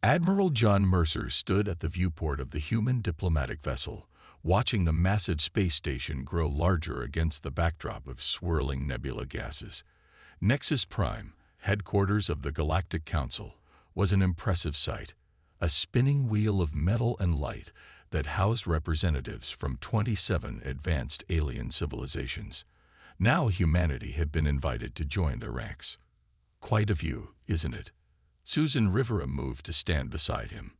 Admiral John Mercer stood at the viewport of the human diplomatic vessel, watching the massive space station grow larger against the backdrop of swirling nebula gases. Nexus Prime, headquarters of the Galactic Council, was an impressive sight, a spinning wheel of metal and light that housed representatives from 27 advanced alien civilizations. Now humanity had been invited to join their ranks. Quite a view, isn't it? Susan Rivera moved to stand beside him.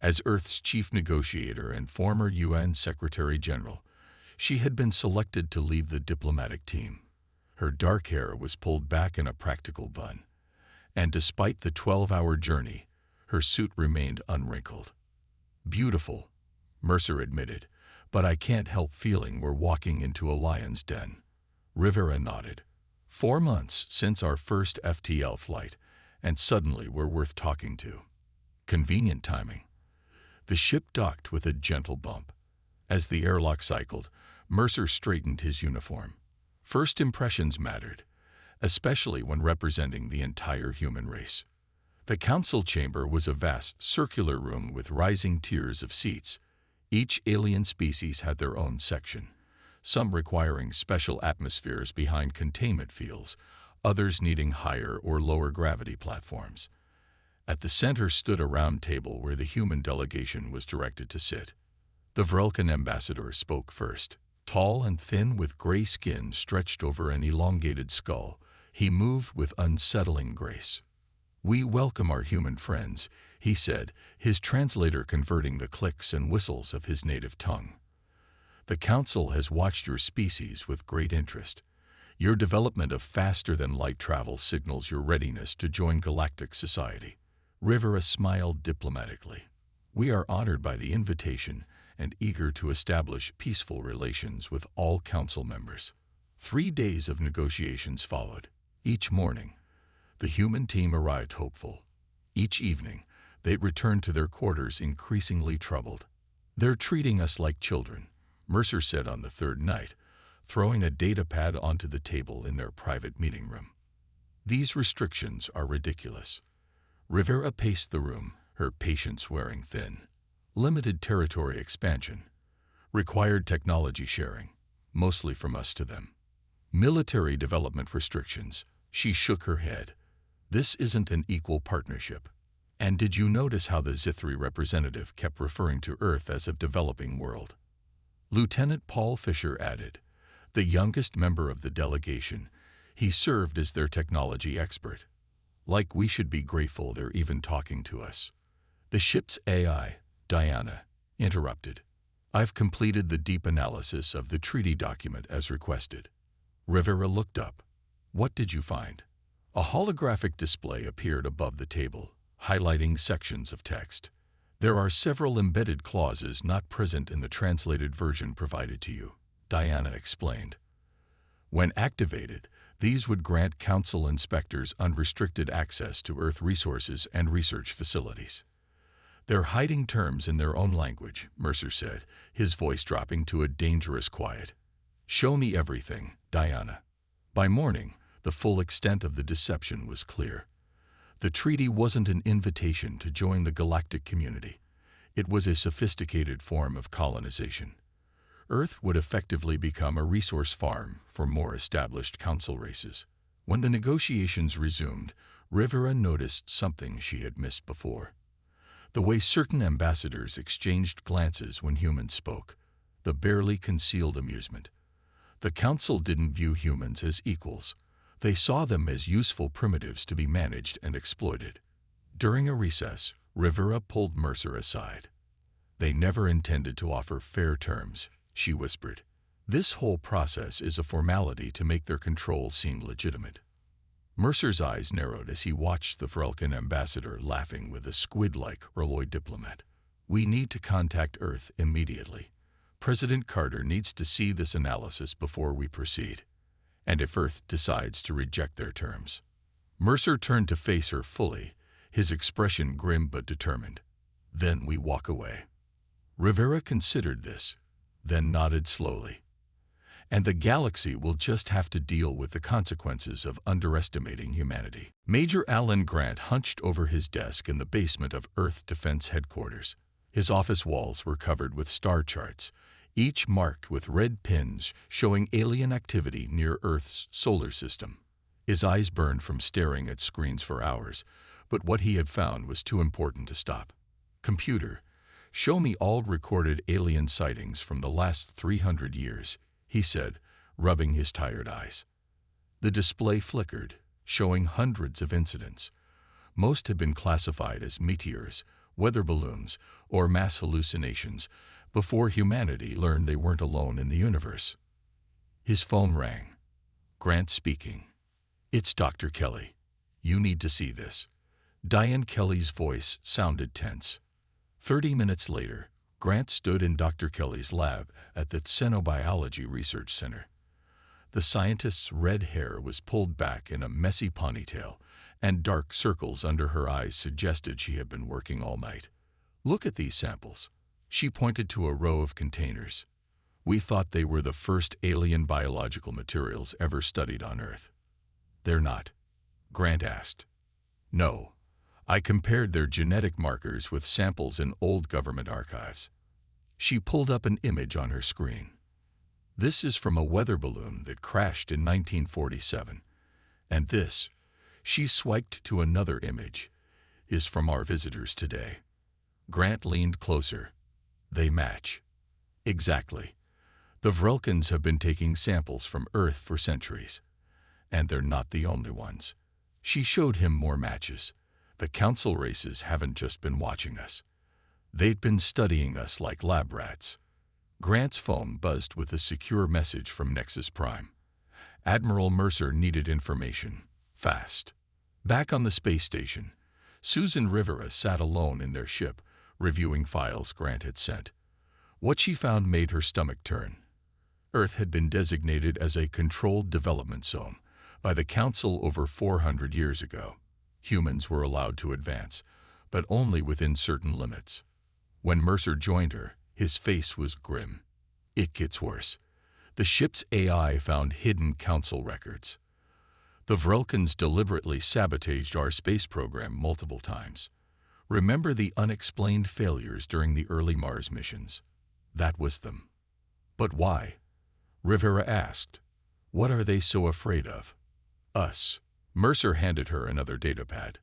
As Earth's chief negotiator and former UN Secretary General, she had been selected to lead the diplomatic team. Her dark hair was pulled back in a practical bun, and despite the 12-hour journey, her suit remained unwrinkled. "Beautiful," Mercer admitted, "but I can't help feeling we're walking into a lion's den." Rivera nodded. 4 months since our first FTL flight, and suddenly we're worth talking to. Convenient timing. The ship docked with a gentle bump. As the airlock cycled, Mercer straightened his uniform. First impressions mattered, especially when representing the entire human race. The council chamber was a vast circular room with rising tiers of seats. Each alien species had their own section, some requiring special atmospheres behind containment fields, others needing higher or lower gravity platforms. At the center stood a round table where the human delegation was directed to sit. The Vrelkan ambassador spoke first. Tall and thin with gray skin stretched over an elongated skull, he moved with unsettling grace. "We welcome our human friends," he said, his translator converting the clicks and whistles of his native tongue. "The Council has watched your species with great interest. Your development of faster-than-light travel signals your readiness to join galactic society." Rivera smiled diplomatically. "We are honored by the invitation and eager to establish peaceful relations with all Council members." 3 days of negotiations followed. Each morning, the human team arrived hopeful. Each evening, they returned to their quarters increasingly troubled. "They're treating us like children," Mercer said on the third night, throwing a data pad onto the table in their private meeting room. "These restrictions are ridiculous." Rivera paced the room, her patience wearing thin. "Limited territory expansion. Required technology sharing, mostly from us to them. Military development restrictions." She shook her head. "This isn't an equal partnership." "And did you notice how the Zithri representative kept referring to Earth as a developing world?" Lieutenant Paul Fisher added. The youngest member of the delegation, he served as their technology expert. "Like we should be grateful they're even talking to us." The ship's AI, Diana, interrupted. "I've completed the deep analysis of the treaty document as requested." Rivera looked up. "What did you find?" A holographic display appeared above the table, highlighting sections of text. "There are several embedded clauses not present in the translated version provided to you," Diana explained. "When activated, these would grant Council inspectors unrestricted access to Earth resources and research facilities." "They're hiding terms in their own language," Mercer said, his voice dropping to a dangerous quiet. "Show me everything, Diana." By morning, the full extent of the deception was clear. The treaty wasn't an invitation to join the galactic community. It was a sophisticated form of colonization. Earth would effectively become a resource farm for more established council races. When the negotiations resumed, Rivera noticed something she had missed before. The way certain ambassadors exchanged glances when humans spoke, the barely concealed amusement. The council didn't view humans as equals. They saw them as useful primitives to be managed and exploited. During a recess, Rivera pulled Mercer aside. "They never intended to offer fair terms," she whispered. "This whole process is a formality to make their control seem legitimate." Mercer's eyes narrowed as he watched the Vrelkan ambassador laughing with a squid-like Roloid diplomat. "We need to contact Earth immediately. President Carter needs to see this analysis before we proceed. And if Earth decides to reject their terms." Mercer turned to face her fully, his expression grim but determined. "Then we walk away." Rivera considered this, then nodded slowly. and the galaxy will just have to deal with the consequences of underestimating humanity. Major Alan Grant hunched over his desk in the basement of Earth Defense Headquarters. His office walls were covered with star charts, each marked with red pins showing alien activity near Earth's solar system. His eyes burned from staring at screens for hours, but what he had found was too important to stop. "Computer, show me all recorded alien sightings from the last 300 years, he said, rubbing his tired eyes. The display flickered, showing hundreds of incidents. Most had been classified as meteors, weather balloons, or mass hallucinations before humanity learned they weren't alone in the universe. His phone rang. Grant speaking. "It's Dr. Kelly. You need to see this." Diane Kelly's voice sounded tense. 30 minutes later, Grant stood in Dr. Kelly's lab at the Xenobiology Research Center. The scientist's red hair was pulled back in a messy ponytail, and dark circles under her eyes suggested she had been working all night. "Look at these samples." She pointed to a row of containers. "We thought they were the first alien biological materials ever studied on Earth." "They're not?" Grant asked. "No. I compared their genetic markers with samples in old government archives." She pulled up an image on her screen. "This is from a weather balloon that crashed in 1947. And this," she swiped to another image, "is from our visitors today." Grant leaned closer. "They match." "Exactly. The Vrelkins have been taking samples from Earth for centuries. And they're not the only ones." She showed him more matches. "The council races haven't just been watching us. They'd been studying us like lab rats." Grant's phone buzzed with a secure message from Nexus Prime. Admiral Mercer needed information. Fast. Back on the space station, Susan Rivera sat alone in their ship, reviewing files Grant had sent. What she found made her stomach turn. Earth had been designated as a controlled development zone by the Council over 400 years ago. Humans were allowed to advance, but only within certain limits. When Mercer joined her, his face was grim. "It gets worse. The ship's AI found hidden Council records. The Vrelkins deliberately sabotaged our space program multiple times. Remember the unexplained failures during the early Mars missions? That was them." "But why?" Rivera asked. "What are they so afraid of?" "Us." Mercer handed her another datapad.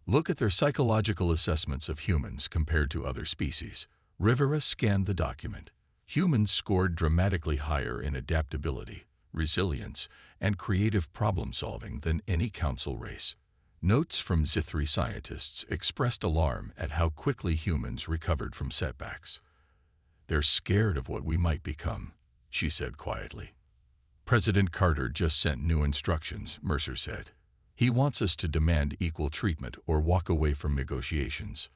"Look at their psychological assessments of humans compared to other species." Rivera scanned the document. Humans scored dramatically higher in adaptability, resilience, and creative problem-solving than any council race. Notes from Zithri scientists expressed alarm at how quickly humans recovered from setbacks. "They're scared of what we might become," she said quietly. "President Carter just sent new instructions," Mercer said. "He wants us to demand equal treatment or walk away from negotiations."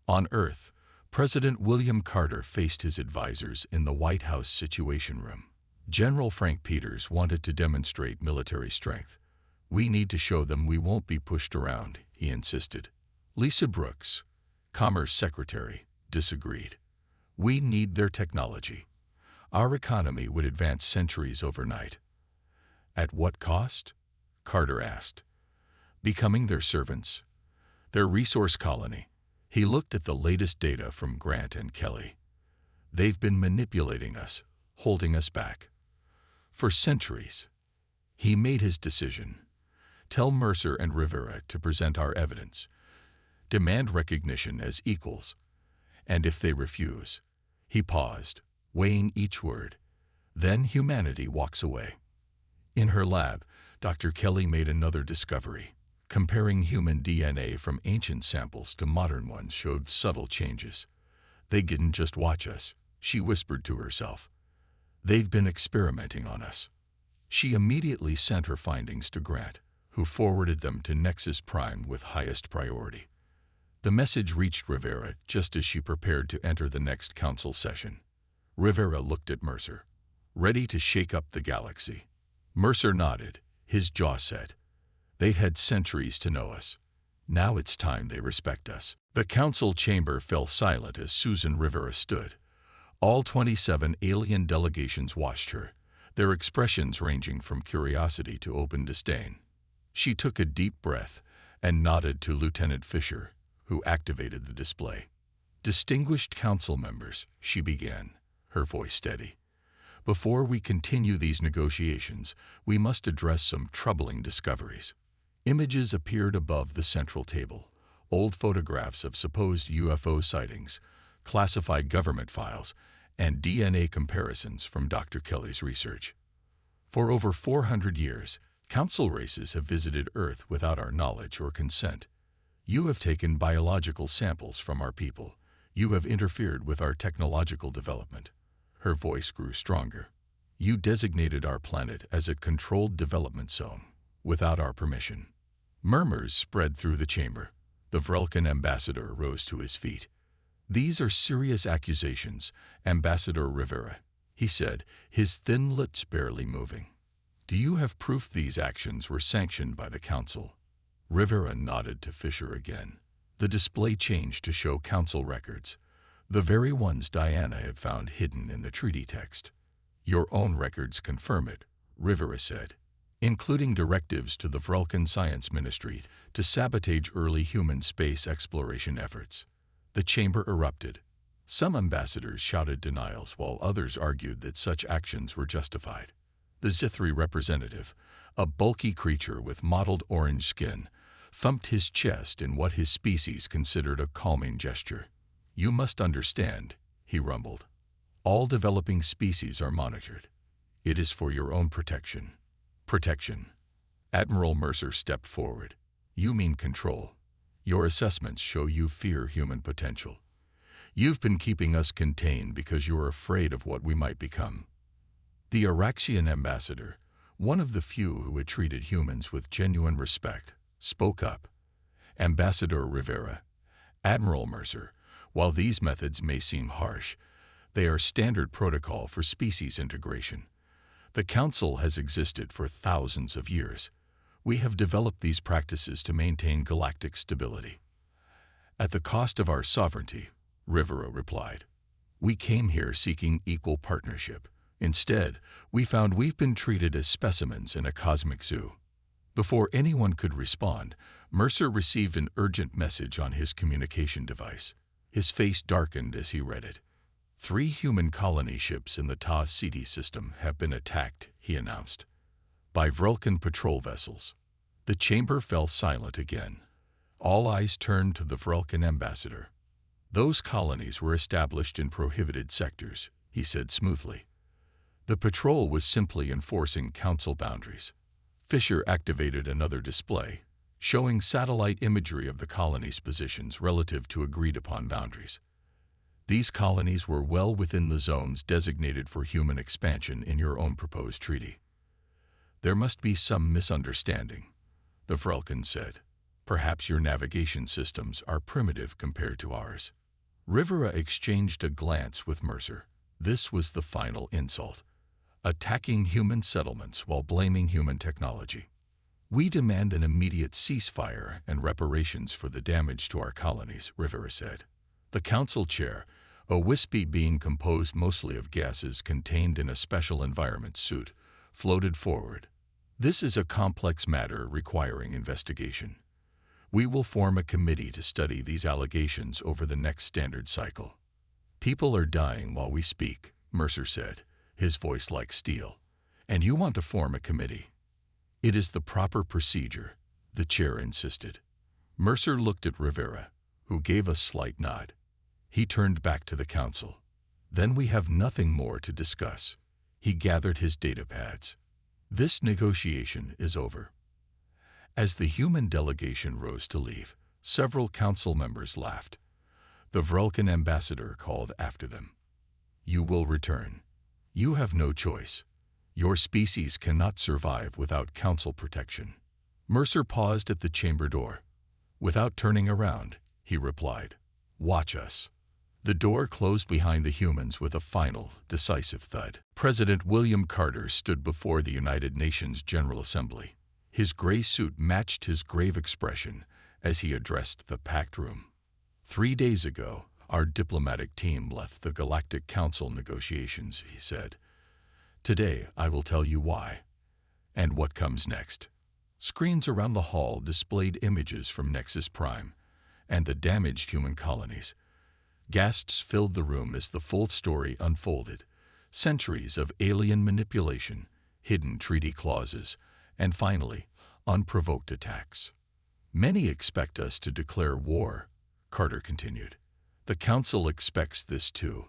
On Earth, President William Carter faced his advisors in the White House Situation Room. General Frank Peters wanted to demonstrate military strength. "We need to show them we won't be pushed around," he insisted. Lisa Brooks, Commerce Secretary, disagreed. "We need their technology. Our economy would advance centuries overnight." "At what cost?" Carter asked. "Becoming their servants. Their resource colony." He looked at the latest data from Grant and Kelly. "They've been manipulating us, holding us back. For centuries." He made his decision. "Tell Mercer and Rivera to present our evidence. Demand recognition as equals. And if they refuse..." He paused, weighing each word. "Then humanity walks away." In her lab, Dr. Kelly made another discovery. Comparing human DNA from ancient samples to modern ones showed subtle changes. "They didn't just watch us," she whispered to herself. "They've been experimenting on us." She immediately sent her findings to Grant, who forwarded them to Nexus Prime with highest priority. The message reached Rivera just as she prepared to enter the next council session. Rivera looked at Mercer, ready to shake up the galaxy. Mercer nodded, his jaw set. "They've had centuries to know us. Now it's time they respect us." The council chamber fell silent as Susan Rivera stood. All 27 alien delegations watched her, their expressions ranging from curiosity to open disdain. She took a deep breath and nodded to Lieutenant Fisher, who activated the display. "Distinguished council members," she began, her voice steady. "Before we continue these negotiations, we must address some troubling discoveries." Images appeared above the central table. Old photographs of supposed UFO sightings, classified government files, and DNA comparisons from Dr. Kelly's research. For over 400 years, council races have visited Earth without our knowledge or consent. You have taken biological samples from our people. You have interfered with our technological development. Her voice grew stronger. You designated our planet as a controlled development zone, without our permission. Murmurs spread through the chamber. The Vrelkan ambassador rose to his feet. "These are serious accusations, Ambassador Rivera," he said, his thin lips barely moving. "Do you have proof these actions were sanctioned by the Council?" Rivera nodded to Fisher again. The display changed to show Council records, the very ones Diana had found hidden in the treaty text. "Your own records confirm it," Rivera said, "including directives to the Vrelkan Science Ministry to sabotage early human space exploration efforts." The chamber erupted. Some ambassadors shouted denials while others argued that such actions were justified. The Zithri representative, a bulky creature with mottled orange skin, thumped his chest in what his species considered a calming gesture. "You must understand," he rumbled. "All developing species are monitored. It is for your own protection." "Protection?" Admiral Mercer stepped forward. "You mean control. Your assessments show you fear human potential. You've been keeping us contained because you are afraid of what we might become." The Araxian ambassador, one of the few who had treated humans with genuine respect, spoke up. "Ambassador Rivera, Admiral Mercer, while these methods may seem harsh, they are standard protocol for species integration. The Council has existed for thousands of years. We have developed these practices to maintain galactic stability." "At the cost of our sovereignty," Rivera replied. "We came here seeking equal partnership. Instead, we found we've been treated as specimens in a cosmic zoo." Before anyone could respond, Mercer received an urgent message on his communication device. His face darkened as he read it. "3 human colony ships in the Ta Ceti system have been attacked," he announced, "by Vrelkan patrol vessels." The chamber fell silent again. All eyes turned to the Vrelkan ambassador. "Those colonies were established in prohibited sectors," he said smoothly. "The patrol was simply enforcing council boundaries." Fisher activated another display, showing satellite imagery of the colonies' positions relative to agreed-upon boundaries. "These colonies were well within the zones designated for human expansion in your own proposed treaty." "There must be some misunderstanding," the Vrelkan said. "Perhaps your navigation systems are primitive compared to ours." Rivera exchanged a glance with Mercer. This was the final insult. Attacking human settlements while blaming human technology. "We demand an immediate ceasefire and reparations for the damage to our colonies," Rivera said. The council chair, a wispy being composed mostly of gases contained in a special environment suit, floated forward. "This is a complex matter requiring investigation. We will form a committee to study these allegations over the next standard cycle." "People are dying while we speak," Mercer said, his voice like steel. "And you want to form a committee?" "It is the proper procedure," the chair insisted. Mercer looked at Rivera, who gave a slight nod. He turned back to the council. "Then we have nothing more to discuss." He gathered his data pads. "This negotiation is over." As the human delegation rose to leave, several council members laughed. The Vrelkan ambassador called after them. "You will return. You have no choice. Your species cannot survive without council protection." Mercer paused at the chamber door. Without turning around, he replied, "Watch us." The door closed behind the humans with a final, decisive thud. President William Carter stood before the United Nations General Assembly. His gray suit matched his grave expression as he addressed the packed room. 3 days ago, our diplomatic team left the Galactic Council negotiations," he said. Today, I will tell you why. And what comes next. Screens around the hall displayed images from Nexus Prime and the damaged human colonies. Gasps filled the room as the full story unfolded. Centuries of alien manipulation, hidden treaty clauses, and finally, unprovoked attacks. Many expect us to declare war, Carter continued. The Council expects this too.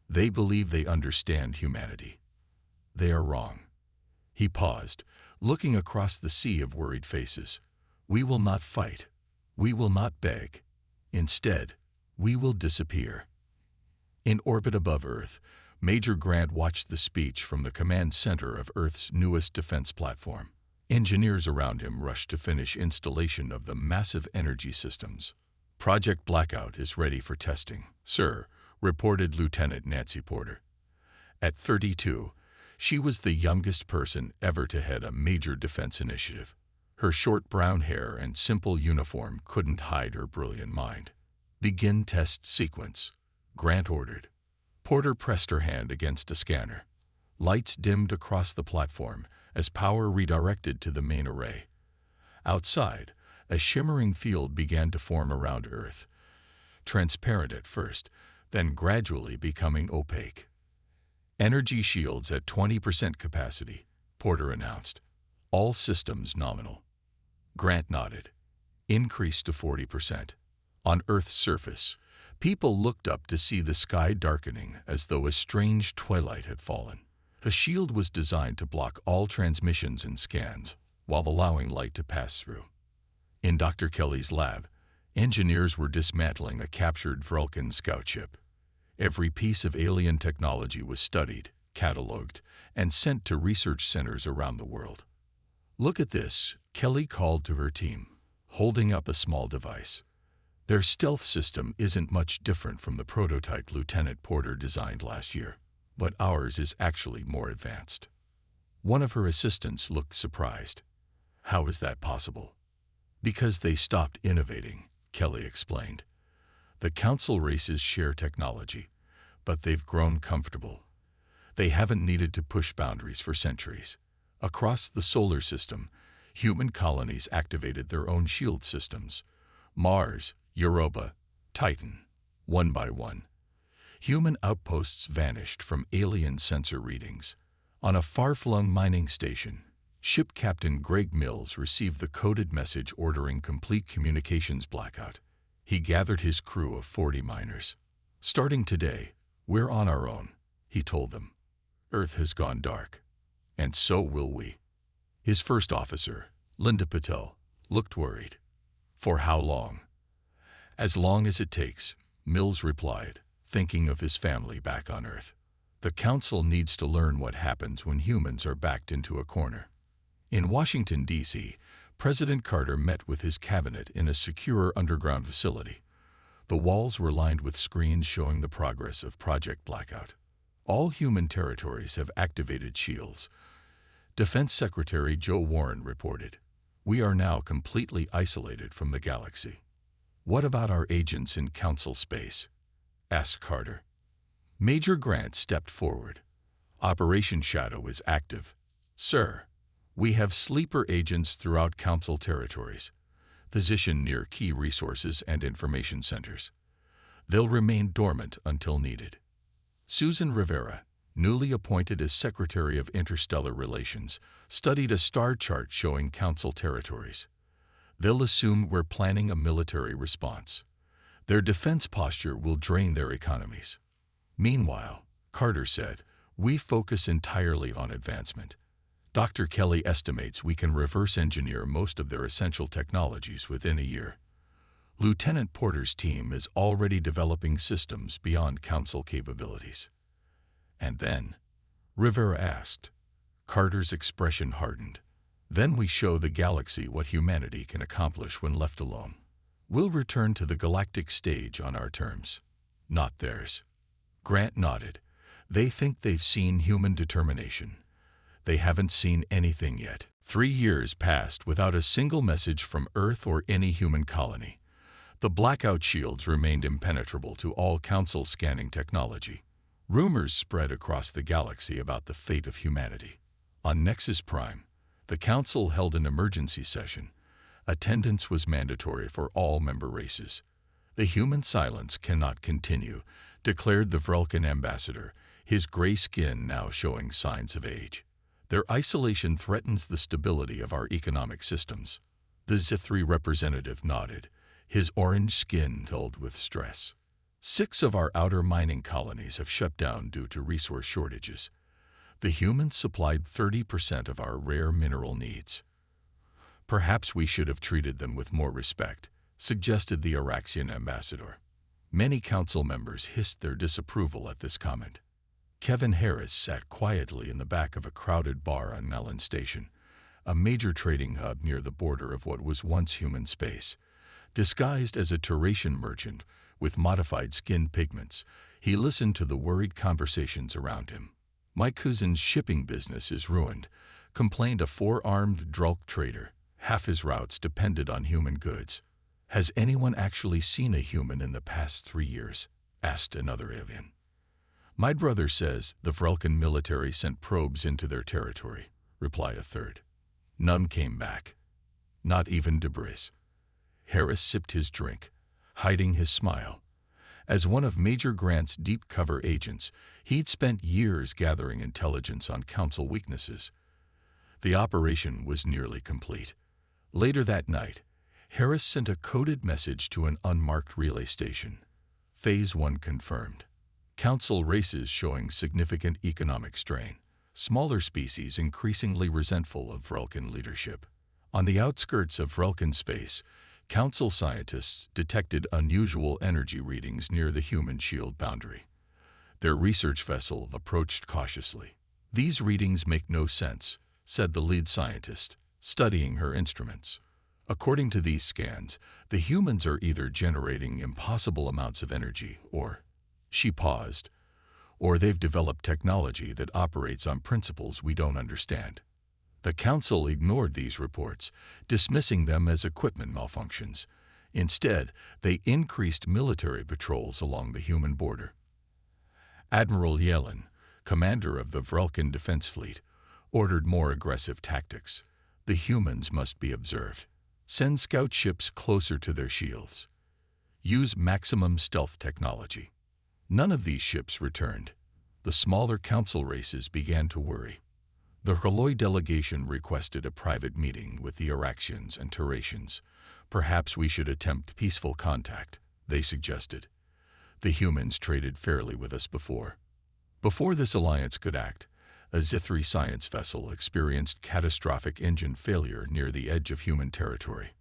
They believe they understand humanity. They are wrong. He paused, looking across the sea of worried faces. We will not fight. We will not beg. Instead, we will disappear. In orbit above Earth, Major Grant watched the speech from the command center of Earth's newest defense platform. Engineers around him rushed to finish installation of the massive energy systems. Project Blackout is ready for testing, sir, reported Lieutenant Nancy Porter. At 32, she was the youngest person ever to head a major defense initiative. Her short brown hair and simple uniform couldn't hide her brilliant mind. Begin test sequence, Grant ordered. Porter pressed her hand against a scanner. Lights dimmed across the platform as power redirected to the main array. Outside, a shimmering field began to form around Earth, transparent at first, then gradually becoming opaque. Energy shields at 20% capacity, Porter announced. All systems nominal. Grant nodded. Increase to 40%. On Earth's surface, people looked up to see the sky darkening as though a strange twilight had fallen. The shield was designed to block all transmissions and scans, while allowing light to pass through. In Dr. Kelly's lab, engineers were dismantling a captured Vulcan scout ship. Every piece of alien technology was studied, cataloged, and sent to research centers around the world. Look at this, Kelly called to her team, holding up a small device. Their stealth system isn't much different from the prototype Lieutenant Porter designed last year, but ours is actually more advanced. One of her assistants looked surprised. How is that possible? Because they stopped innovating, Kelly explained. The Council races share technology, but they've grown comfortable. They haven't needed to push boundaries for centuries. Across the solar system, human colonies activated their own shield systems. Mars, Europa, Titan, one by one. Human outposts vanished from alien sensor readings. On a far-flung mining station, Ship Captain Greg Mills received the coded message ordering complete communications blackout. He gathered his crew of 40 miners. Starting today, we're on our own, he told them. Earth has gone dark, and so will we. His first officer, Linda Patel, looked worried. For how long? As long as it takes, Mills replied, thinking of his family back on Earth. The Council needs to learn what happens when humans are backed into a corner. In Washington, D.C., President Carter met with his cabinet in a secure underground facility. The walls were lined with screens showing the progress of Project Blackout. All human territories have activated shields. Defense Secretary Joe Warren reported, "We are now completely isolated from the galaxy." "What about our agents in Council space?" asked Carter. Major Grant stepped forward. "Operation Shadow is active, sir. We have sleeper agents throughout Council territories, positioned near key resources and information centers. They'll remain dormant until needed." Susan Rivera, newly appointed as Secretary of Interstellar Relations, studied a star chart showing Council territories. They'll assume we're planning a military response. Their defense posture will drain their economies. Meanwhile, Carter said, we focus entirely on advancement. Dr. Kelly estimates we can reverse engineer most of their essential technologies within a year. Lieutenant Porter's team is already developing systems beyond Council capabilities. And then, Rivera asked. Carter's expression hardened. Then we show the galaxy what humanity can accomplish when left alone. We'll return to the galactic stage on our terms, not theirs. Grant nodded. They think they've seen human determination. They haven't seen anything yet. 3 years passed without a single message from Earth or any human colony. The blackout shields remained impenetrable to all Council scanning technology. Rumors spread across the galaxy about the fate of humanity. On Nexus Prime, the Council held an emergency session. Attendance was mandatory for all member races. "The human silence cannot continue," declared the Vrelkan ambassador, his gray skin now showing signs of age. "Their isolation threatens the stability of our economic systems." The Zithri representative nodded, his orange skin dulled with stress. "6 of our outer mining colonies have shut down due to resource shortages. The humans supplied 30% of our rare mineral needs. Perhaps we should have treated them with more respect," suggested the Araxian ambassador. Many council members hissed their disapproval at this comment. Kevin Harris sat quietly in the back of a crowded bar on Nellen Station, a major trading hub near the border of what was once human space. Disguised as a Narration merchant with modified skin pigments, he listened to the worried conversations around him. "My cousin's shipping business is ruined," complained a 4-armed Drulk trader. "Half his routes depended on human goods." "Has anyone actually seen a human in the past 3 years?" asked another alien. "My brother says the Vrelkan military sent probes into their territory," replied a third. "None came back. Not even debris." Harris sipped his drink, hiding his smile. As one of Major Grant's deep-cover agents, he'd spent years gathering intelligence on Council weaknesses. The operation was nearly complete. Later that night, Harris sent a coded message to an unmarked relay station. Phase 1 confirmed. Council races showing significant economic strain. Smaller species increasingly resentful of Vrelkan leadership. On the outskirts of Vrelkan space, Council scientists detected unusual energy readings near the human shield boundary. Their research vessel approached cautiously. "These readings make no sense," said the lead scientist, studying her instruments. "According to these scans, the humans are either generating impossible amounts of energy or—" She paused. "Or they've developed technology that operates on principles we don't understand." The Council ignored these reports, dismissing them as equipment malfunctions. Instead, they increased military patrols along the human border. Admiral Yellen, commander of the Vrelkan Defense Fleet, ordered more aggressive tactics. "The humans must be observed. Send scout ships closer to their shields. Use maximum stealth technology." None of these ships returned. The smaller council races began to worry. The Hroloi delegation requested a private meeting with the Araxians and Terratians. "Perhaps we should attempt peaceful contact," they suggested. "The humans traded fairly with us before." Before this alliance could act, a Zithri science vessel experienced catastrophic engine failure near the edge of human territory.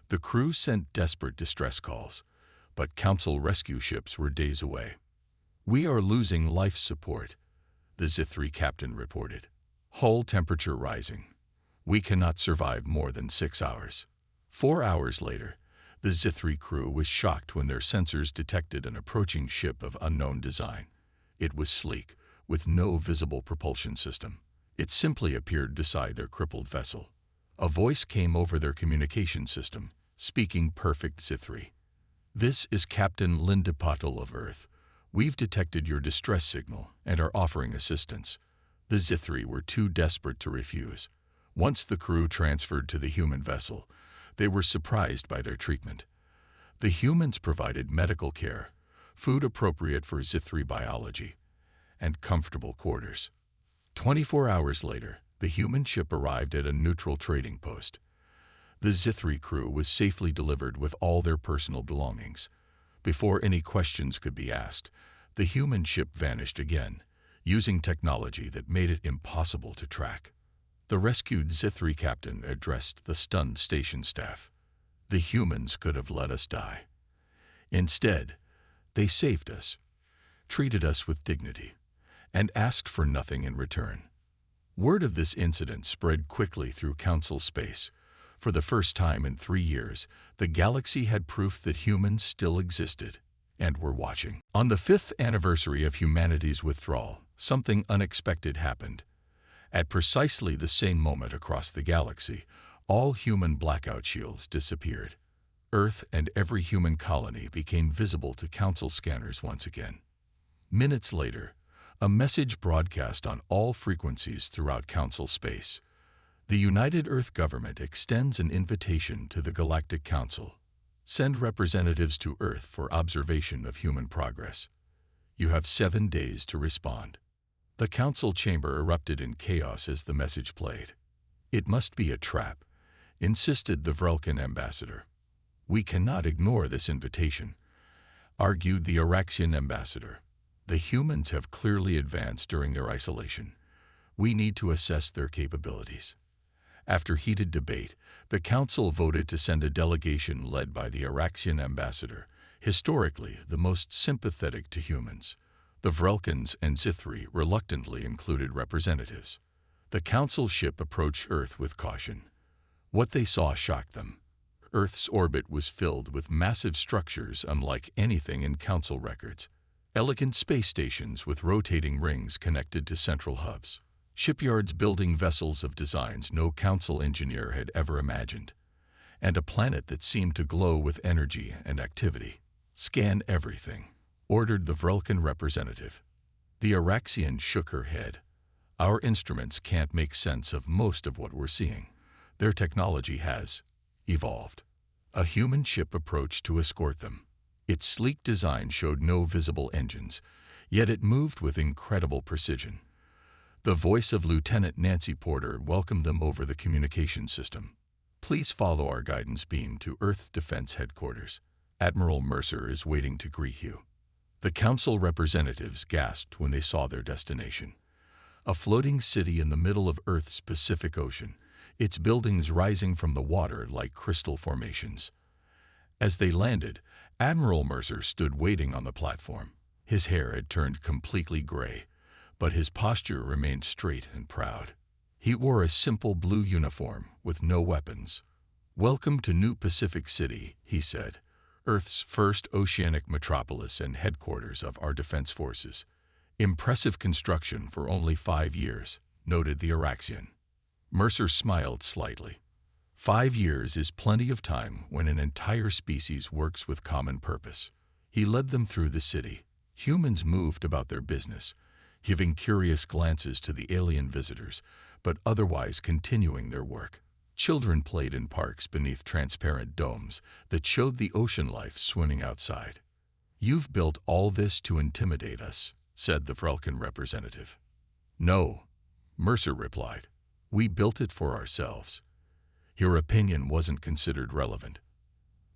The crew sent desperate distress calls, but Council rescue ships were days away. "We are losing life support," the Zithri captain reported. "Hull temperature rising. We cannot survive more than 6 hours." 4 hours later, the Zithri crew was shocked when their sensors detected an approaching ship of unknown design. It was sleek, with no visible propulsion system. It simply appeared beside their crippled vessel. A voice came over their communication system, speaking perfect Zithri. "This is Captain Linda Patel of Earth. We've detected your distress signal and are offering assistance." The Zithri were too desperate to refuse. Once the crew transferred to the human vessel, they were surprised by their treatment. The humans provided medical care, food appropriate for Zithri biology, and comfortable quarters. 24 hours later, the human ship arrived at a neutral trading post. The Zithri crew was safely delivered with all their personal belongings. Before any questions could be asked, the human ship vanished again, using technology that made it impossible to track. The rescued Zithri captain addressed the stunned station staff. "The humans could have let us die. Instead, they saved us, treated us with dignity, and asked for nothing in return." Word of this incident spread quickly through Council space. For the first time in 3 years, the galaxy had proof that humans still existed and were watching. On the 5th anniversary of humanity's withdrawal, something unexpected happened. At precisely the same moment across the galaxy, all human blackout shields disappeared. Earth and every human colony became visible to Council scanners once again. Minutes later, a message broadcast on all frequencies throughout Council space. The United Earth Government extends an invitation to the Galactic Council. Send representatives to Earth for observation of human progress. You have 7 days to respond. The council chamber erupted in chaos as the message played. It must be a trap, insisted the Vrelkin ambassador. We cannot ignore this invitation, argued the Araxian ambassador. The humans have clearly advanced during their isolation. We need to assess their capabilities. After heated debate, the council voted to send a delegation led by the Araxian ambassador, historically the most sympathetic to humans. The Vrelkins and Zithri reluctantly included representatives. The council ship approached Earth with caution. What they saw shocked them. Earth's orbit was filled with massive structures unlike anything in council records. Elegant space stations with rotating rings connected to central hubs. Shipyards building vessels of designs no council engineer had ever imagined. And a planet that seemed to glow with energy and activity. Scan everything, ordered the Vrelkin representative. The Araxian shook her head. Our instruments can't make sense of most of what we're seeing. Their technology has evolved. A human ship approached to escort them. Its sleek design showed no visible engines, yet it moved with incredible precision. The voice of Lieutenant Nancy Porter welcomed them over the communication system. Please follow our guidance beam to Earth Defense Headquarters. Admiral Mercer is waiting to greet you. The council representatives gasped when they saw their destination. A floating city in the middle of Earth's Pacific Ocean, its buildings rising from the water like crystal formations. As they landed, Admiral Mercer stood waiting on the platform. His hair had turned completely gray, but his posture remained straight and proud. He wore a simple blue uniform with no weapons. Welcome to New Pacific City, he said, Earth's first oceanic metropolis and headquarters of our defense forces. Impressive construction for only 5 years, noted the Araxian. Mercer smiled slightly. 5 years is plenty of time when an entire species works with common purpose. He led them through the city. Humans moved about their business, giving curious glances to the alien visitors, but otherwise continuing their work. Children played in parks beneath transparent domes that showed the ocean life swimming outside. You've built all this to intimidate us, said the Vrelkin representative. No, Mercer replied. We built it for ourselves. Your opinion wasn't considered relevant.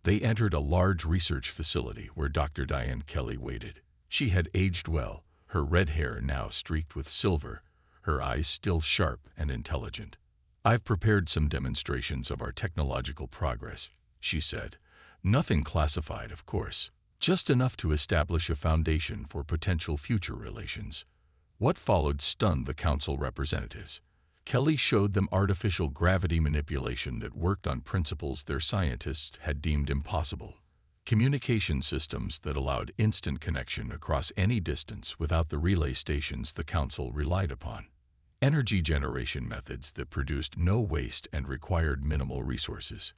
They entered a large research facility where Dr. Diane Kelly waited. She had aged well, her red hair now streaked with silver, her eyes still sharp and intelligent. I've prepared some demonstrations of our technological progress, she said. Nothing classified, of course, just enough to establish a foundation for potential future relations. What followed stunned the council representatives. Kelly showed them artificial gravity manipulation that worked on principles their scientists had deemed impossible. Communication systems that allowed instant connection across any distance without the relay stations the council relied upon. Energy generation methods that produced no waste and required minimal resources.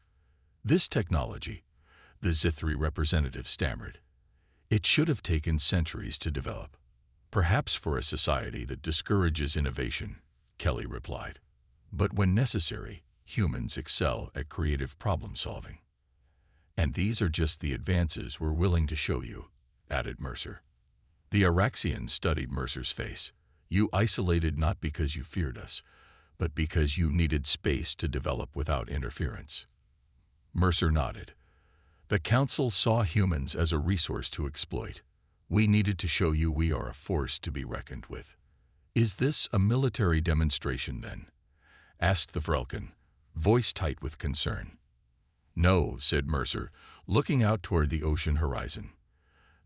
This technology, the Zithri representative stammered. It should have taken centuries to develop. Perhaps for a society that discourages innovation, Kelly replied. But when necessary, humans excel at creative problem-solving. And these are just the advances we're willing to show you, added Mercer. The Araxians studied Mercer's face. You isolated not because you feared us, but because you needed space to develop without interference. Mercer nodded. The council saw humans as a resource to exploit. We needed to show you we are a force to be reckoned with. Is this a military demonstration, then? Asked the Vrelkin, voice tight with concern. No, said Mercer, looking out toward the ocean horizon.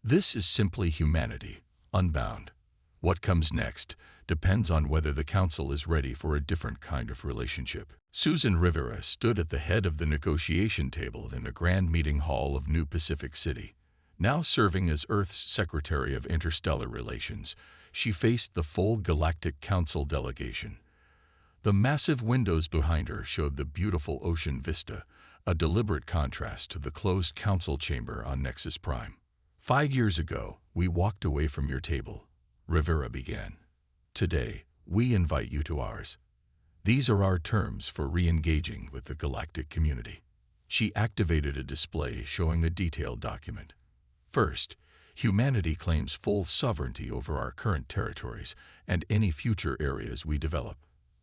This is simply humanity, unbound. What comes next depends on whether the council is ready for a different kind of relationship. Susan Rivera stood at the head of the negotiation table in the grand meeting hall of New Pacific City. Now serving as Earth's Secretary of Interstellar Relations, she faced the full Galactic Council delegation. The massive windows behind her showed the beautiful ocean vista, a deliberate contrast to the closed council chamber on Nexus Prime. 5 years ago, we walked away from your table, Rivera began. Today, we invite you to ours. These are our terms for re-engaging with the galactic community. She activated a display showing a detailed document. First, humanity claims full sovereignty over our current territories and any future areas we develop.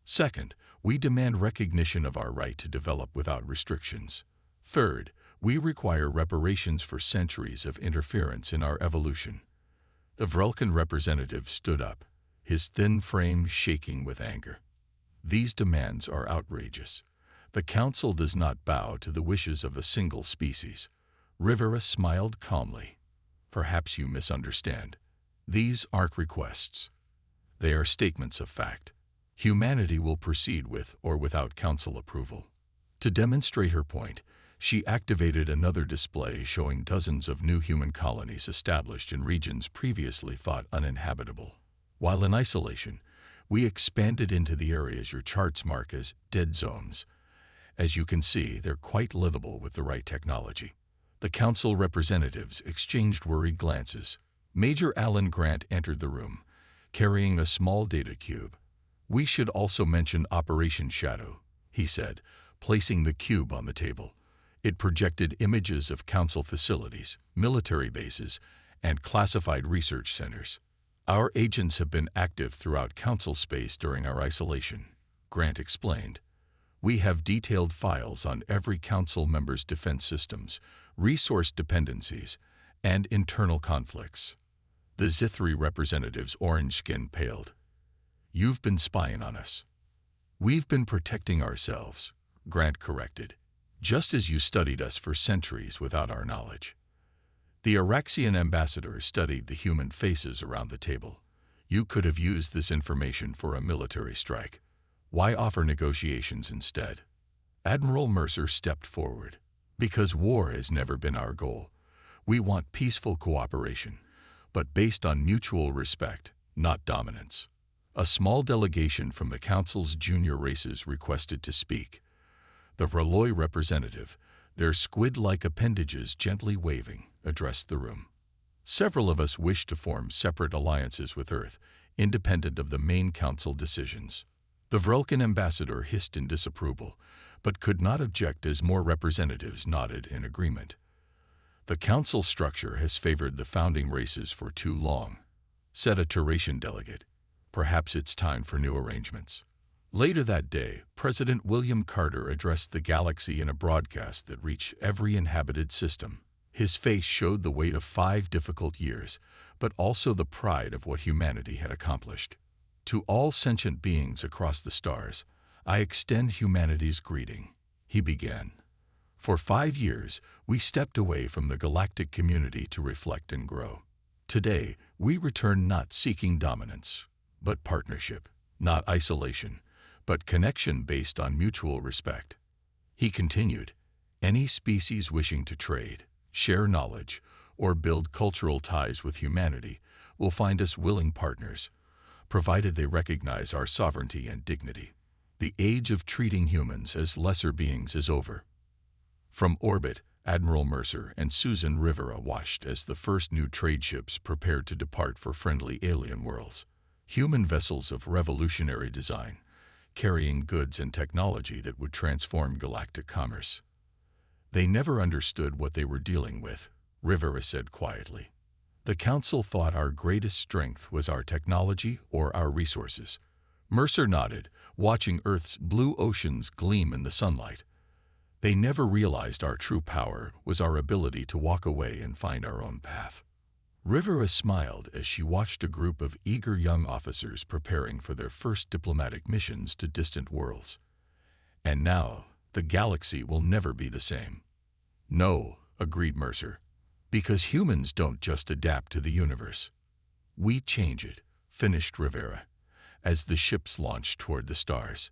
Second, we demand recognition of our right to develop without restrictions. Third, we require reparations for centuries of interference in our evolution. The Vrelkan representative stood up, his thin frame shaking with anger. These demands are outrageous. The Council does not bow to the wishes of a single species. Rivera smiled calmly. Perhaps you misunderstand. These aren't requests. They are statements of fact. Humanity will proceed with or without Council approval. To demonstrate her point, she activated another display showing dozens of new human colonies established in regions previously thought uninhabitable. While in isolation, we expanded into the areas your charts mark as dead zones. As you can see, they're quite livable with the right technology. The Council representatives exchanged worried glances. Major Alan Grant entered the room, carrying a small data cube. We should also mention Operation Shadow, he said, placing the cube on the table. It projected images of Council facilities, military bases, and classified research centers. Our agents have been active throughout Council space during our isolation, Grant explained. We have detailed files on every Council member's defense systems, resource dependencies, and internal conflicts. The Zithri representative's orange skin paled. You've been spying on us. We've been protecting ourselves, Grant corrected, just as you studied us for centuries without our knowledge. The Araxian ambassador studied the human faces around the table. You could have used this information for a military strike. Why offer negotiations instead? Admiral Mercer stepped forward. Because war has never been our goal. We want peaceful cooperation, but based on mutual respect, not dominance. A small delegation from the Council's junior races requested to speak. The Vreloi representative, their squid-like appendages gently waving, addressed the room. Several of us wish to form separate alliances with Earth, independent of the main Council decisions. The Vrelkan ambassador hissed in disapproval, but could not object as more representatives nodded in agreement. The Council structure has favored the founding races for too long, said a Narration delegate. Perhaps it's time for new arrangements. Later that day, President William Carter addressed the galaxy in a broadcast that reached every inhabited system. His face showed the weight of 5 difficult years, but also the pride of what humanity had accomplished. To all sentient beings across the stars, I extend humanity's greeting, he began. For 5 years, we stepped away from the galactic community to reflect and grow. Today, we return not seeking dominance, but partnership, not isolation, but connection based on mutual respect. He continued, any species wishing to trade, share knowledge, or build cultural ties with humanity will find us willing partners, provided they recognize our sovereignty and dignity. The age of treating humans as lesser beings is over. From orbit, Admiral Mercer and Susan Rivera watched as the first new trade ships prepared to depart for friendly alien worlds. Human vessels of revolutionary design, carrying goods and technology that would transform galactic commerce. They never understood what they were dealing with, Rivera said quietly. The Council thought our greatest strength was our technology or our resources. Mercer nodded, watching Earth's blue oceans gleam in the sunlight. They never realized our true power was our ability to walk away and find our own path. Rivera smiled as she watched a group of eager young officers preparing for their first diplomatic missions to distant worlds. And now, the galaxy will never be the same. No, agreed Mercer, because humans don't just adapt to the universe. We change it, finished Rivera, as the ships launched toward the stars.